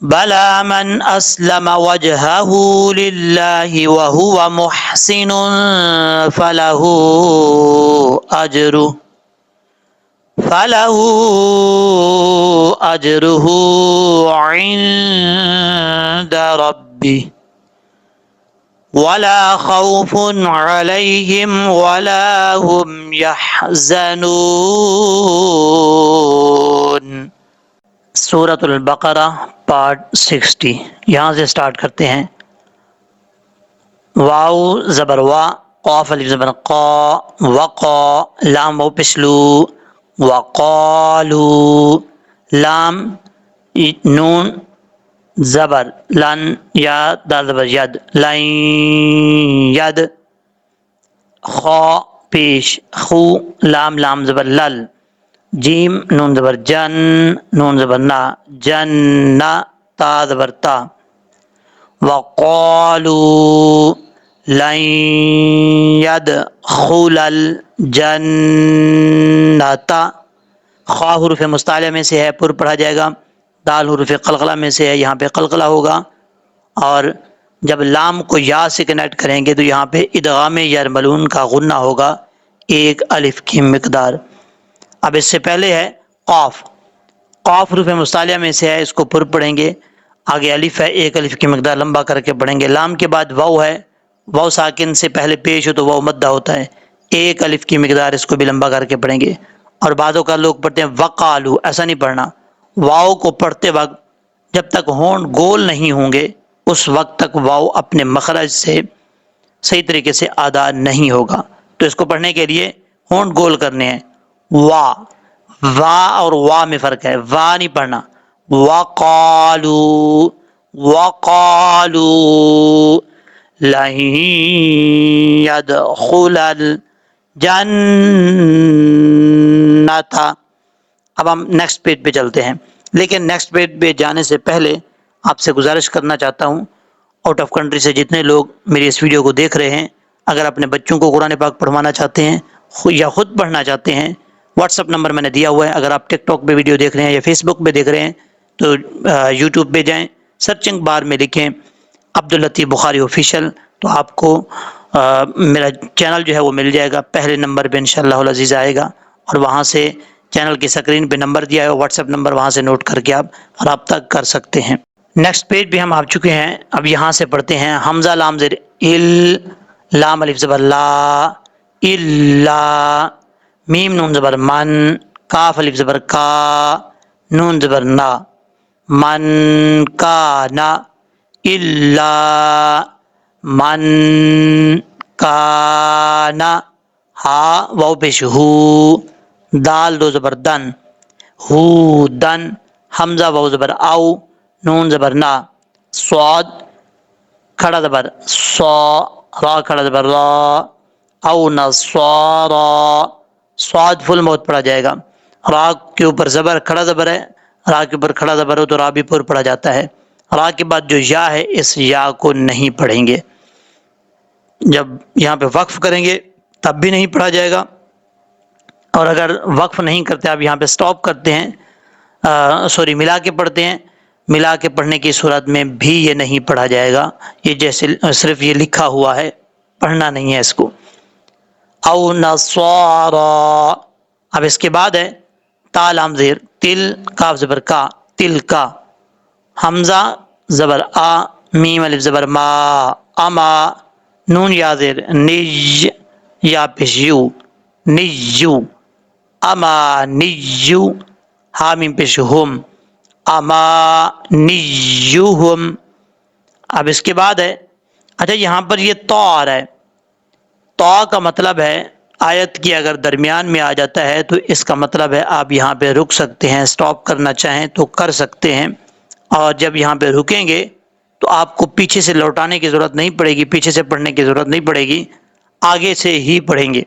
بلى من أسلم وجهه لله وهو محسن فله أجره أجره عند ربه ولا خوف عليهم ولا هم يحزنون۔ سورۃ البقرہ پارٹ 60، یہاں سے سٹارٹ کرتے ہیں۔ واو زبر وا، قاف الف زبر قا، وقا لام و پسلو، وقالو لام نون زبر لن، یا دال زبر ید، لن ید، خا پیش خو لام لام زبر لل، جیم نون زبر جن، نون زبر نا، جن تا زبر تا، وقالوا لن يدخل الجنة، خا حروف مستعلیہ میں سے ہے، پر پڑھا جائے گا، دال حروف قلقلہ میں سے ہے، یہاں پہ قلقلہ ہوگا، اور جب لام کو یا سے کنیکٹ کریں گے تو یہاں پہ ادغام یرملون کا غنہ ہوگا، ایک الف کی مقدار۔ اب اس سے پہلے ہے قاف، قاف حروف مستعلیہ میں سے ہے، اس کو پر پڑھیں گے، آگے الف ہے، ایک الف کی مقدار لمبا کر کے پڑھیں گے۔ لام کے بعد واو ہے، واو ساکن سے پہلے پیش ہو تو واو مدہ ہوتا ہے، ایک الف کی مقدار، اس کو بھی لمبا کر کے پڑھیں گے۔ اور بعضوں کا لوگ پڑھتے ہیں وقالو، ایسا نہیں پڑھنا، واو کو پڑھتے وقت جب تک ہونٹ گول نہیں ہوں گے اس وقت تک واو اپنے مخرج سے صحیح طریقے سے ادا نہیں ہوگا، تو اس کو پڑھنے کے لیے ہونٹ گول کرنے ہیں۔ وا، وا اور وا میں فرق ہے، وا نہیں پڑھنا، وقالوا وقالوا لن يدخل الجنة۔ اب ہم نیکسٹ پیج پہ چلتے ہیں، لیکن نیکسٹ پیج پہ جانے سے پہلے آپ سے گزارش کرنا چاہتا ہوں، آؤٹ آف کنٹری سے جتنے لوگ میری اس ویڈیو کو دیکھ رہے ہیں، اگر اپنے بچوں کو قرآن پاک پڑھوانا چاہتے ہیں یا خود پڑھنا چاہتے ہیں، واٹس اپ نمبر میں نے دیا ہوا ہے، اگر آپ ٹک ٹاک پہ ویڈیو دیکھ رہے ہیں یا فیس بک پہ دیکھ رہے ہیں تو یوٹیوب پہ جائیں، سرچنگ بار میں لکھیں عبداللطیف بخاری آفیشیل، تو آپ کو میرا چینل جو ہے وہ مل جائے گا، پہلے نمبر پہ انشاءاللہ العزیز آئے گا، اور وہاں سے چینل کی سکرین پہ نمبر دیا ہے، واٹس ایپ نمبر، وہاں سے نوٹ کر کے آپ رابطہ کر سکتے ہیں۔ نیکسٹ پیج بھی ہم آ چکے ہیں، اب یہاں سے پڑھتے ہیں حمزہ لام زیر ال، لام الف زبر لا، الا، میم نون زبر من، کاف الف زبر کا، نون زبر نا، من کانا، الا من کانا، ہا واو پیش ہو، دال دو زبر دن، ہو دن، حمزہ واو زبر او، نون زبر نا، صاد کھڑا زبر صا، را کھڑا زبر را، او نصارا، صاد فل موت پڑھا جائے گا، را کے اوپر زبر کھڑا زبر ہے، را کے اوپر کھڑا زبر ہو تو را بھی پر پڑھا جاتا ہے، را کے بعد جو یا ہے اس یا کو نہیں پڑھیں گے، جب یہاں پہ وقف کریں گے تب بھی نہیں پڑھا جائے گا، اور اگر وقف نہیں کرتے آپ یہاں پہ سٹاپ کرتے ہیں، ملا کے پڑھتے ہیں، ملا کے پڑھنے کی صورت میں بھی یہ نہیں پڑھا جائے گا، یہ جیسے صرف یہ لکھا ہوا ہے، پڑھنا نہیں ہے اس کو۔ او نصارا، اب اس کے بعد ہے تا لام زیر تل، کاف زبر کا، تل کا، حمزہ زبر آ، میم الف زبر ما، اما، نون یا زیر نج، یا پیش یو، نیو، اما نیو، حامیم پیش ہم، اما نیوہم۔ اب اس کے بعد ہے، اچھا یہاں پر یہ تو آ رہا ہے، تو کا مطلب ہے آیت کی اگر درمیان میں آ جاتا ہے تو اس کا مطلب ہے آپ یہاں پہ رک سکتے ہیں، سٹاپ کرنا چاہیں تو کر سکتے ہیں، اور جب یہاں پہ رکیں گے تو آپ کو پیچھے سے لوٹانے کی ضرورت نہیں پڑے گی، پیچھے سے پڑھنے کی ضرورت نہیں پڑے گی، آگے سے ہی پڑھیں گے۔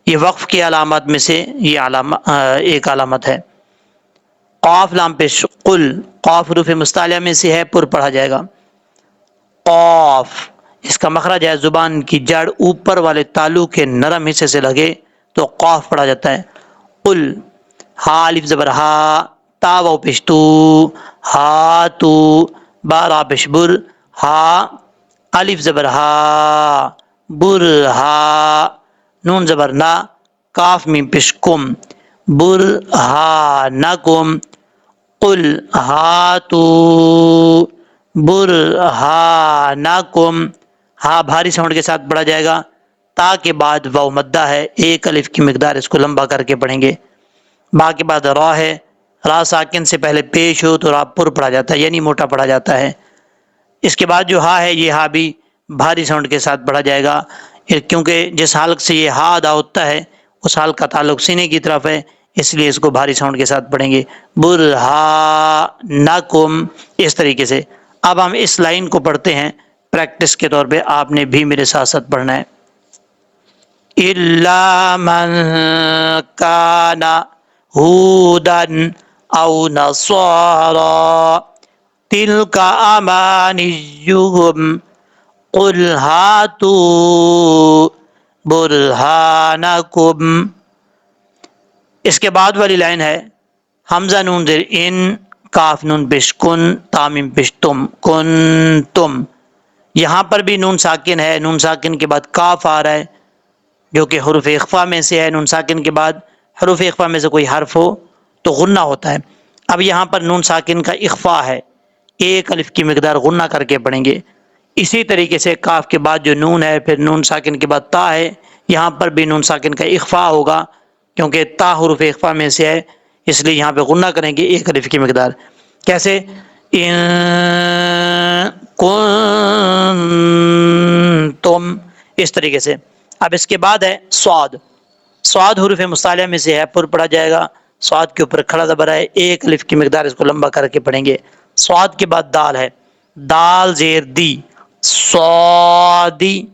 یہ وقف کی علامات میں سے یہ ایک علامت ہے۔ قاف لام پیش قل، قاف حروف مستعلیہ میں سے ہے، پر پڑھا جائے گا، قاف، اس کا مخرج ہے زبان کی جڑ اوپر والے تالو کے نرم حصے سے لگے تو قاف پڑھا جاتا ہے۔ قل، ہا الف زبر ہا، تا واو پیش تو، ہا تو، با را پیش بر، ہا الف زبر ہا، برہا، نون زبر نا، کاف میم پیش کم، برہانکم، قل ہاتوا برہانکم، ہاں بھاری ساؤنڈ کے ساتھ پڑھا جائے گا، تا کے بعد واو مدہ ہے، ایک الف کی مقدار اس کو لمبا کر کے پڑھیں گے، با کے بعد را ہے، را ساکن سے پہلے پیش ہو تو را پر پڑھا جاتا ہے یعنی موٹا پڑھا جاتا ہے، اس کے بعد جو ہا ہے یہ ہا بھی بھاری ساؤنڈ کے ساتھ پڑھا جائے گا، کیونکہ جس حالت سے یہ ہا ادا ہوتا ہے اس حال کا تعلق سینے کی طرف ہے، اس لیے اس کو بھاری ساؤنڈ کے ساتھ پڑھیں گے، برہانکم، اس طریقے سے۔ اب ہم اس لائن کو پڑھتے ہیں پریکٹس کے طور پہ، آپ نے بھی میرے ساتھ ساتھ پڑھنا ہے۔ إِلَّا مَن كَانَ هُودًا أَوْ نَصَارَىٰ تِلْكَ أَمَانِيُّهُمْ قُلْ هَاتُوا بُرْهَانَكُمْ۔ اس کے بعد والی لائن ہے حمزہ نون زیر ان، کاف نون پیش کن، تامیم پیش تم، کن تم، یہاں پر بھی نون ساکن ہے، نون ساکن کے بعد کاف آ رہا ہے جو کہ حروف اخفا میں سے ہے، نون ساکن کے بعد حروف اخفا میں سے کوئی حرف ہو تو غنہ ہوتا ہے، اب یہاں پر نون ساکن کا اخفا ہے، ایک الف کی مقدار غنہ کر کے پڑھیں گے، اسی طریقے سے کاف کے بعد جو نون ہے پھر نون ساکن کے بعد تا ہے، یہاں پر بھی نون ساکن کا اخفا ہوگا کیونکہ تا حروف اخفا میں سے ہے، اس لیے یہاں پہ غنہ کریں گے ایک الف کی مقدار، کیسے ان کنتم، اس طریقے سے۔ اب اس کے بعد ہے صاد، صاد حروف مصالحہ میں سے ہے، پر پڑھا جائے گا، صاد کے اوپر کھڑا زبر ہے، ایک الف کی مقدار اس کو لمبا کر کے پڑھیں گے، صاد کے بعد دال ہے، دال زیر دی، صادی،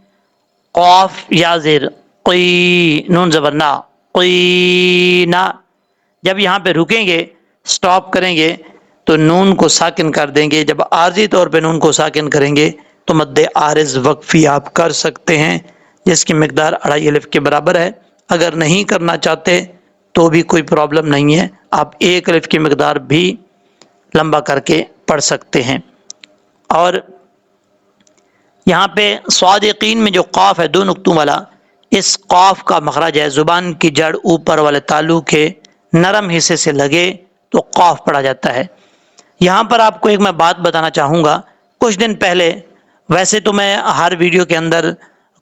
قاف یا زیر قی، نون زبر نا، قینا، جب یہاں پہ رکیں گے سٹاپ کریں گے تو نون کو ساکن کر دیں گے، جب عارضی طور پہ نون کو ساکن کریں گے تو مد عارض وقفی آپ کر سکتے ہیں جس کی مقدار 2.5 الف کے برابر ہے، اگر نہیں کرنا چاہتے تو بھی کوئی پرابلم نہیں ہے، آپ ایک الف کی مقدار بھی لمبا کر کے پڑھ سکتے ہیں۔ اور یہاں پہ صادقین میں جو قاف ہے 2 نقطوں والا، اس قاف کا مخرج ہے زبان کی جڑ اوپر والے تالو کے نرم حصے سے لگے تو قاف پڑھا جاتا ہے۔ یہاں پر آپ کو ایک میں بات بتانا چاہوں گا، کچھ دن پہلے، ویسے تو میں ہر ویڈیو کے اندر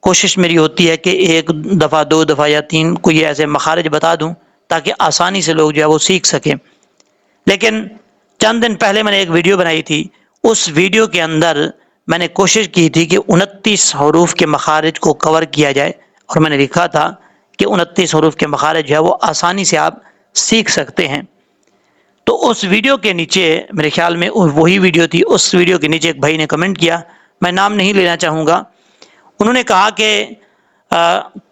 کوشش میری ہوتی ہے کہ 1 دفعہ 2 دفعہ یا 3 کوئی ایسے مخارج بتا دوں تاکہ آسانی سے لوگ جو ہے وہ سیکھ سکیں، لیکن چند دن پہلے میں نے ایک ویڈیو بنائی تھی، اس ویڈیو کے اندر میں نے کوشش کی تھی کہ 29 حروف کے مخارج کو کور کیا جائے، اور میں نے لکھا تھا کہ 29 حروف کے مخارج جو ہے وہ آسانی سے آپ سیکھ سکتے ہیں، تو اس ویڈیو کے نیچے میرے خیال میں وہی ویڈیو تھی، اس ویڈیو کے نیچے ایک بھائی نے کمنٹ کیا، میں نام نہیں لینا چاہوں گا، انہوں نے کہا کہ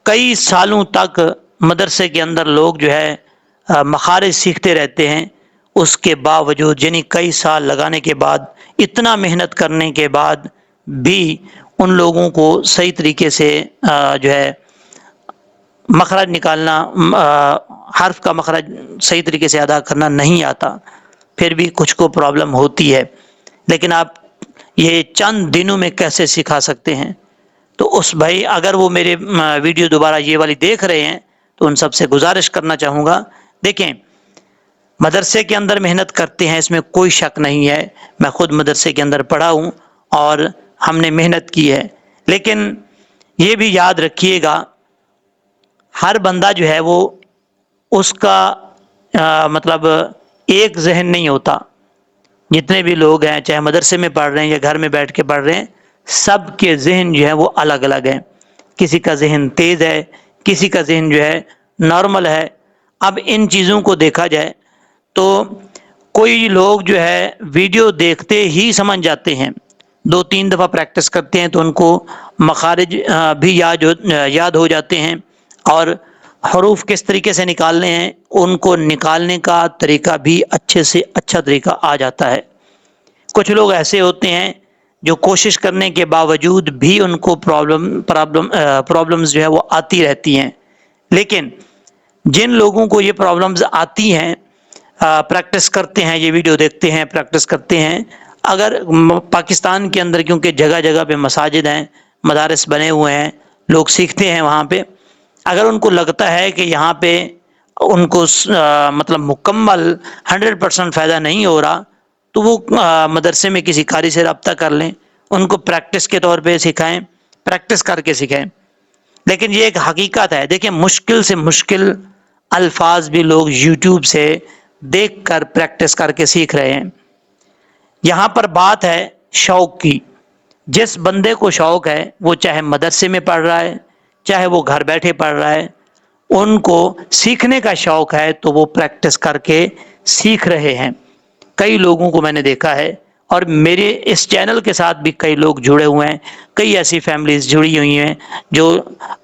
کئی سالوں تک مدرسے کے اندر لوگ جو ہے مخارج سیکھتے رہتے ہیں، اس کے باوجود یعنی کئی سال لگانے کے بعد، اتنا محنت کرنے کے بعد بھی ان لوگوں کو صحیح طریقے سے جو ہے مخرج نکالنا، حرف کا مخرج صحیح طریقے سے ادا کرنا نہیں آتا، پھر بھی کچھ کو پرابلم ہوتی ہے، لیکن آپ یہ چند دنوں میں کیسے سکھا سکتے ہیں؟ تو اس بھائی اگر وہ میرے ویڈیو دوبارہ یہ والی دیکھ رہے ہیں تو ان سب سے گزارش کرنا چاہوں گا، دیکھیں مدرسے کے اندر محنت کرتے ہیں، اس میں کوئی شک نہیں ہے، میں خود مدرسے کے اندر پڑھا ہوں اور ہم نے محنت کی ہے، لیکن یہ بھی یاد رکھیے گا ہر بندہ جو ہے وہ اس کا مطلب ایک ذہن نہیں ہوتا، جتنے بھی لوگ ہیں چاہے مدرسے میں پڑھ رہے ہیں یا گھر میں بیٹھ کے پڑھ رہے ہیں، سب کے ذہن جو ہے وہ الگ الگ ہیں، کسی کا ذہن تیز ہے، کسی کا ذہن جو ہے نارمل ہے۔ اب ان چیزوں کو دیکھا جائے تو کوئی لوگ جو ہے ویڈیو دیکھتے ہی سمجھ جاتے ہیں، 2-3 دفعہ پریکٹس کرتے ہیں تو ان کو مخارج بھی یاد ہو جاتے ہیں، اور حروف کس طریقے سے نکالنے ہیں ان کو نکالنے کا طریقہ بھی اچھے سے اچھا طریقہ آ جاتا ہے۔ کچھ لوگ ایسے ہوتے ہیں جو کوشش کرنے کے باوجود بھی ان کو پرابلمز جو ہے وہ آتی رہتی ہیں، لیکن جن لوگوں کو یہ پرابلمز آتی ہیں پریکٹس کرتے ہیں، یہ ویڈیو دیکھتے ہیں، پریکٹس کرتے ہیں. اگر پاکستان کے اندر کیونکہ جگہ جگہ پہ مساجد ہیں، مدارس بنے ہوئے ہیں، لوگ سیکھتے ہیں وہاں پہ، اگر ان کو لگتا ہے کہ یہاں پہ ان کو مطلب مکمل 100% فائدہ نہیں ہو رہا، تو وہ مدرسے میں کسی قاری سے رابطہ کر لیں، ان کو پریکٹس کے طور پہ سکھائیں، پریکٹس کر کے سکھائیں. لیکن یہ ایک حقیقت ہے، دیکھیں مشکل سے مشکل الفاظ بھی لوگ یوٹیوب سے دیکھ کر پریکٹس کر کے سیکھ رہے ہیں. یہاں پر بات ہے شوق کی. جس بندے کو شوق ہے، وہ چاہے مدرسے میں پڑھ رہا ہے، چاہے وہ گھر بیٹھے پڑھ رہا ہے، ان کو سیکھنے کا شوق ہے تو وہ پریکٹس کر کے سیکھ رہے ہیں. کئی لوگوں کو میں نے دیکھا ہے، اور میرے اس چینل کے ساتھ بھی کئی لوگ جڑے ہوئے ہیں، کئی ایسی فیملیز جڑی ہوئی ہیں جو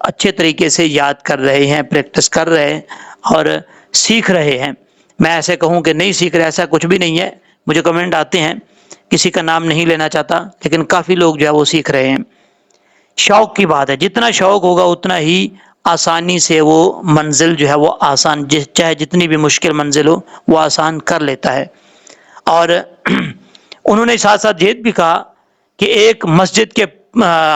اچھے طریقے سے یاد کر رہے ہیں، پریکٹس کر رہے ہیں اور سیکھ رہے ہیں. میں ایسے کہوں کہ نہیں سیکھ رہے، ایسا کچھ بھی نہیں ہے. مجھے کمنٹ آتے ہیں، کسی کا نام نہیں لینا چاہتا، لیکن کافی لوگ جو ہے وہ سیکھ رہے ہیں. شوق کی بات ہے، جتنا شوق ہوگا اتنا ہی آسانی سے وہ منزل جو ہے وہ آسان، چاہے جتنی بھی مشکل منزل ہو وہ آسان کر لیتا ہے. اور انہوں نے ساتھ ساتھ یہ بھی کہا کہ ایک مسجد کے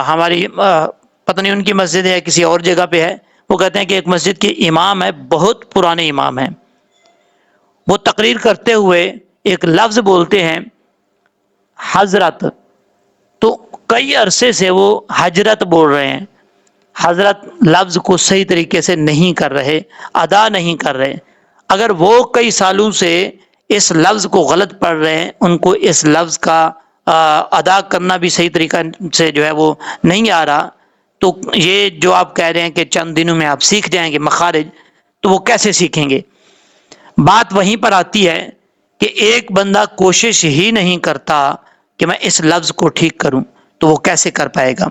ہماری پتہ نہیں ان کی مسجد ہے یا کسی اور جگہ پہ ہے، وہ کہتے ہیں کہ ایک مسجد کے امام ہے، بہت پرانے امام ہیں، وہ تقریر کرتے ہوئے ایک لفظ بولتے ہیں حضرت، تو کئی عرصے سے وہ حضرت بول رہے ہیں، حضرت لفظ کو صحیح طریقے سے نہیں کر رہے، ادا نہیں کر رہے. اگر وہ کئی سالوں سے اس لفظ کو غلط پڑھ رہے ہیں، ان کو اس لفظ کا ادا کرنا بھی صحیح طریقہ سے جو ہے وہ نہیں آ رہا، تو یہ جو آپ کہہ رہے ہیں کہ چند دنوں میں آپ سیکھ جائیں گے مخارج، تو وہ کیسے سیکھیں گے؟ بات وہیں پر آتی ہے کہ ایک بندہ کوشش ہی نہیں کرتا کہ میں اس لفظ کو ٹھیک کروں، تو وہ کیسے کر پائے گا؟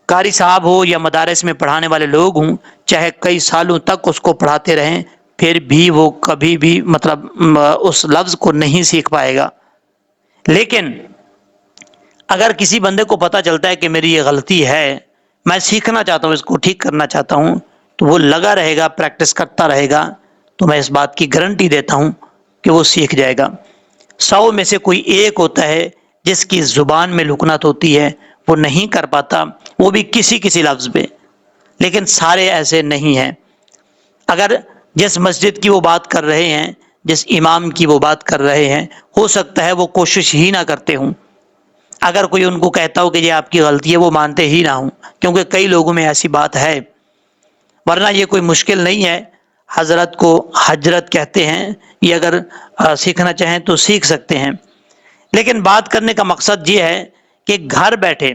قاری صاحب ہو یا مدارس میں پڑھانے والے لوگ ہوں، چاہے کئی سالوں تک اس کو پڑھاتے رہیں، پھر بھی وہ کبھی بھی مطلب اس لفظ کو نہیں سیکھ پائے گا. لیکن اگر کسی بندے کو پتہ چلتا ہے کہ میری یہ غلطی ہے، میں سیکھنا چاہتا ہوں، اس کو ٹھیک کرنا چاہتا ہوں، تو وہ لگا رہے گا، پریکٹس کرتا رہے گا، تو میں اس بات کی گارنٹی دیتا ہوں کہ وہ سیکھ جائے گا. 100 میں سے کوئی ایک ہوتا ہے جس کی زبان میں لکنت ہوتی ہے، وہ نہیں کر پاتا، وہ بھی کسی کسی لفظ پہ، لیکن سارے ایسے نہیں ہیں. اگر جس مسجد کی وہ بات کر رہے ہیں، جس امام کی وہ بات کر رہے ہیں، ہو سکتا ہے وہ کوشش ہی نہ کرتے ہوں. اگر کوئی ان کو کہتا ہو کہ یہ آپ کی غلطی ہے، وہ مانتے ہی نہ ہوں، کیونکہ کئی لوگوں میں ایسی بات ہے. ورنہ یہ کوئی مشکل نہیں ہے، حضرت کو حجرت کہتے ہیں، یہ اگر سیکھنا چاہیں تو سیکھ سکتے ہیں. لیکن بات کرنے کا مقصد یہ ہے کہ گھر بیٹھے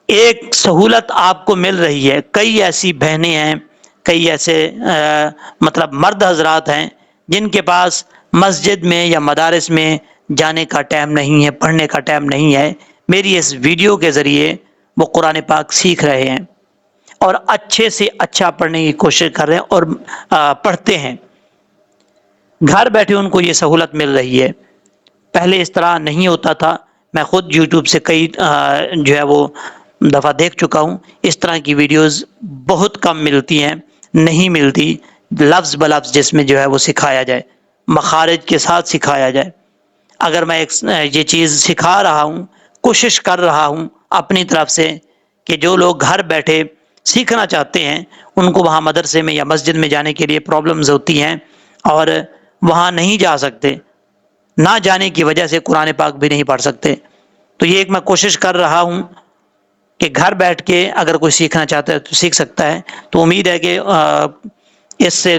ایک سہولت آپ کو مل رہی ہے. کئی ایسی بہنیں ہیں، کئی ایسے مطلب مرد حضرات ہیں جن کے پاس مسجد میں یا مدارس میں جانے کا ٹائم نہیں ہے، پڑھنے کا ٹائم نہیں ہے. میری اس ویڈیو کے ذریعے وہ قرآن پاک سیکھ رہے ہیں اور اچھے سے اچھا پڑھنے کی کوشش کر رہے ہیں اور پڑھتے ہیں. گھر بیٹھے ان کو یہ سہولت مل رہی ہے. پہلے اس طرح نہیں ہوتا تھا. میں خود یوٹیوب سے کئی جو ہے وہ دفعہ دیکھ چکا ہوں. اس طرح کی ویڈیوز بہت کم ملتی ہیں، نہیں ملتی لفظ بلفظ جس میں جو ہے وہ سکھایا جائے، مخارج کے ساتھ سکھایا جائے. اگر میں یہ چیز سکھا رہا ہوں، کوشش کر رہا ہوں اپنی طرف سے کہ جو لوگ گھر بیٹھے سیکھنا چاہتے ہیں ان کو وہاں مدرسے میں یا مسجد میں جانے کے لیے پرابلمز ہوتی ہیں اور وہاں نہیں جا سکتے، نہ جانے کی وجہ سے قرآن پاک بھی نہیں پڑھ سکتے، تو یہ ایک میں کوشش کر رہا ہوں کہ گھر بیٹھ کے اگر کوئی سیکھنا چاہتا ہے تو سیکھ سکتا ہے. تو امید ہے کہ اس سے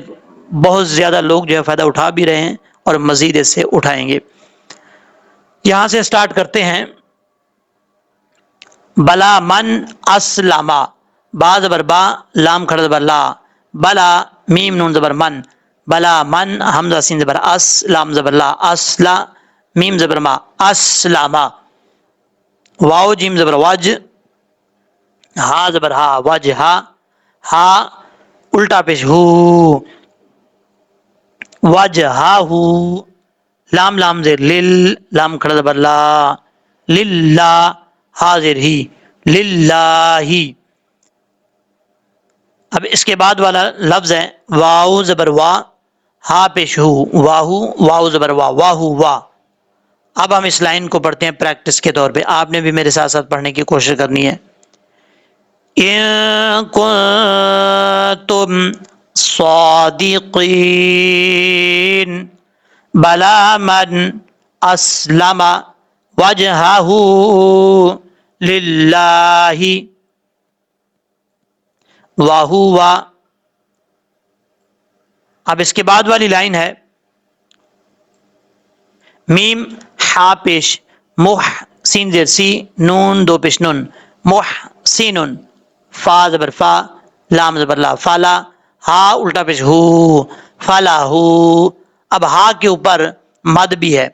بہت زیادہ لوگ جو ہے فائدہ اٹھا بھی رہے ہیں اور مزید اس سے اٹھائیں گے. یہاں سے سٹارٹ کرتے ہیں. بلا من اسلم، با زبر با، لام کھڑا زبر لا، بلا میم نون زبر من، بلا من حمزہ سین زبر اس، لام زبر لا، اسلا میم زبر ما، اسلم، واو جیم زبر وج، ہا زبر ہا، وج ہا، ہا الٹا پیش ہو، وج ہا ہو، لام لام زیر لل، لام کھڑا زبر لا، للہ، حاضر ہی، للہ. اب اس کے بعد والا لفظ ہے واو زبر وا، ہا پیش ہو واہو واو زبر وا واہو وا. اب ہم اس لائن کو پڑھتے ہیں پریکٹس کے طور پہ. آپ نے بھی میرے ساتھ ساتھ پڑھنے کی کوشش کرنی ہے. ان کنتم صادقین بلا من اسلم وجہہ للہ وہو. اب اس کے بعد والی لائن ہے میم ہا پیش مح سین زیر سی نون دو پیش نون محسن فا زبر فا لام زبر لا فالا ہا الٹا پیش ہو فلا ہو. اب ہا کے اوپر مد بھی ہے.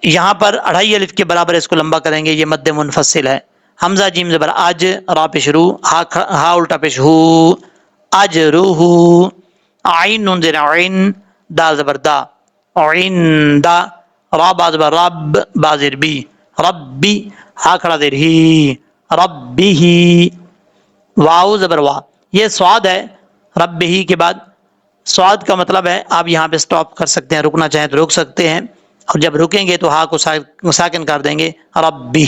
یہاں پر 2.5 الف کے برابر اس کو لمبا کریں گے. یہ مد منفصل ہے. حمزہ جیم زبر اج را پیش رو ہا الٹا پیش ہو اجروہ. عین نون زیر عین دال زبر دا عیندا را با زبر رب با زیر بی ربی ہا کھڑا زیر ہی ربی. واو زبر وا. یہ سواد ہے رب ہی کے بعد. سواد کا مطلب ہے آپ یہاں پہ سٹاپ کر سکتے ہیں, رکنا چاہیں تو روک سکتے ہیں, اور جب رکیں گے تو ہا کو ساکن کر دیں گے ربی.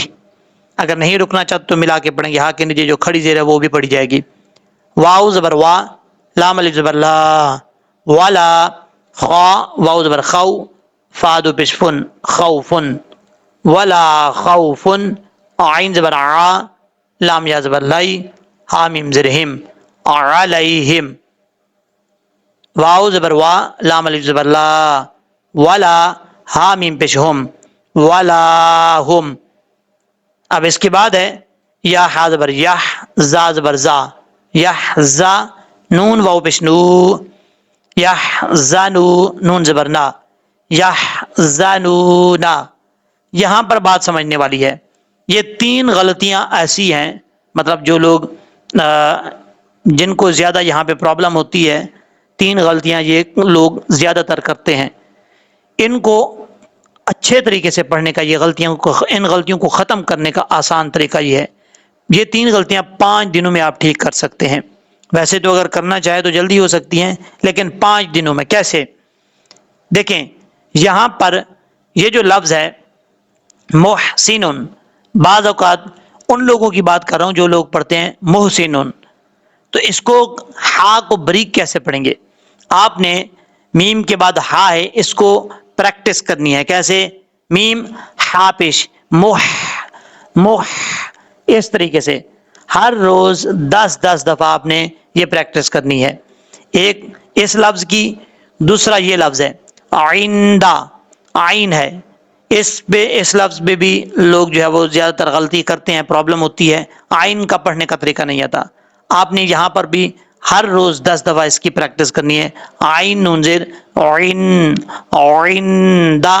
اگر نہیں رکنا چاہتے تو ملا کے پڑھیں گے. ہا کے نیچے جو کھڑی زیر ہے وہ بھی پڑھی جائے گی. واو زبر وا لام الف زبر لا والا خا واو زبر خو فا دو پیش فن خوفن ولا خوفن عین زبر ع لام یا زبر لائی ہا میم زر ہم علیہم. واو زبر وا لام الف زبر لا ولا ہا میم پیش ہم ولا ہم. اب اس کے بعد ہے یا ہا زبر یح زا زبر زا یحزا نون واو پیش نو یحزنو نون زبر نا یحزنونا. یہاں پر بات سمجھنے والی ہے. یہ 3 غلطیاں ایسی ہیں, مطلب جو لوگ جن کو زیادہ یہاں پہ پرابلم ہوتی ہے, 3 غلطیاں یہ لوگ زیادہ تر کرتے ہیں. ان کو اچھے طریقے سے پڑھنے کا, ان غلطیوں کو ختم کرنے کا آسان طریقہ یہ ہے. یہ 3 غلطیاں 5 دنوں میں آپ ٹھیک کر سکتے ہیں. ویسے تو اگر کرنا چاہے تو جلدی ہو سکتی ہیں, لیکن 5 دنوں میں کیسے؟ دیکھیں یہاں پر یہ جو لفظ ہے محسنن, بعض اوقات ان لوگوں کی بات کر رہا ہوں جو لوگ پڑھتے ہیں محسنن, تو اس کو ہا کو بریک کیسے پڑھیں گے؟ آپ نے میم کے بعد ہا ہے, اس کو پریکٹس کرنی ہے. کیسے؟ میم ہا پیش مح مح, اس طریقے سے ہر روز 10 دفعہ آپ نے یہ پریکٹس کرنی ہے. ایک اس لفظ کی, دوسرا یہ لفظ ہے آئندہ, آئین ہے, اس لفظ پہ بھی لوگ جو ہے وہ زیادہ تر غلطی کرتے ہیں, پرابلم ہوتی ہے. آئین کا پڑھنے کا طریقہ نہیں آتا. آپ نے یہاں پر بھی ہر روز 10 دفعہ اس کی پریکٹس کرنی ہے. آئین نون زیر عین آئندہ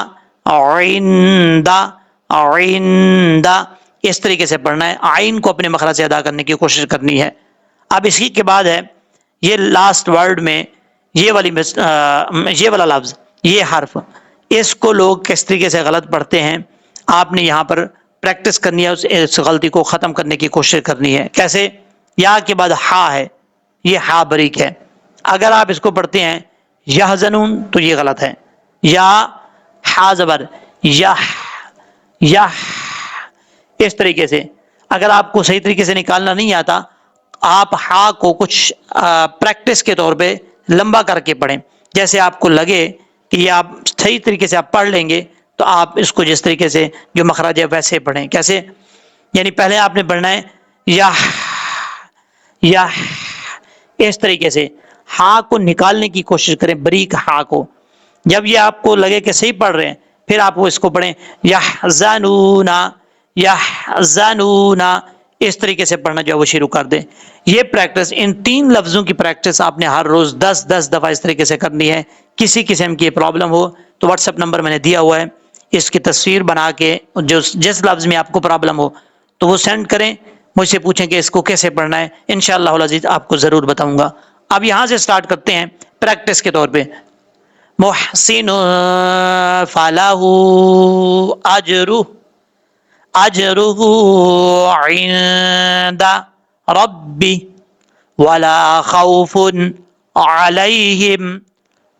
آئندہ آئندہ, اس طریقے سے پڑھنا ہے. آئین کو اپنے مخرج سے ادا کرنے کی کوشش کرنی ہے. اب اسی کے بعد ہے یہ لاسٹ ورڈ میں یہ والا لفظ, یہ حرف, اس کو لوگ کس طریقے سے غلط پڑھتے ہیں. آپ نے یہاں پر پریکٹس کرنی ہے, اس غلطی کو ختم کرنے کی کوشش کرنی ہے. کیسے؟ یا کے بعد ہا ہے, یہ ہا بریک ہے. اگر آپ اس کو پڑھتے ہیں یحزنون تو یہ غلط ہے. یا ہا زبر یح یح, اس طریقے سے. اگر آپ کو صحیح طریقے سے نکالنا نہیں آتا, آپ ہا کو کچھ پریکٹس کے طور پہ لمبا کر کے پڑھیں. جیسے آپ کو لگے کہ یہ آپ صحیح طریقے سے آپ پڑھ لیں گے تو آپ اس کو جس طریقے سے جو مخرج ہے ویسے پڑھیں. کیسے؟ یعنی پہلے آپ نے پڑھنا ہے یا یا, اس طریقے سے ہا کو نکالنے کی کوشش کریں, بریک ہا کو. جب یہ آپ کو لگے کہ صحیح پڑھ رہے ہیں, پھر آپ وہ اس کو پڑھیں یحزنون یحزنون, اس طریقے سے پڑھنا جو ہے وہ شروع کر دیں. یہ پریکٹس, ان 3 لفظوں کی پریکٹس آپ نے ہر روز 10 دفعہ اس طریقے سے کرنی ہے. کسی قسم کی پرابلم ہو تو واٹس ایپ نمبر میں نے دیا ہوا ہے, اس کی تصویر بنا کے جس لفظ میں آپ کو پرابلم ہو تو وہ سینڈ کریں, مجھ سے پوچھیں کہ اس کو کیسے پڑھنا ہے. انشاءاللہ العزیز آپ کو ضرور بتاؤں گا. اب یہاں سے سٹارٹ کرتے ہیں پریکٹس کے طور پہ. محسن فلاح اجرہ اجرہ عند ربی ولا خوف علیہم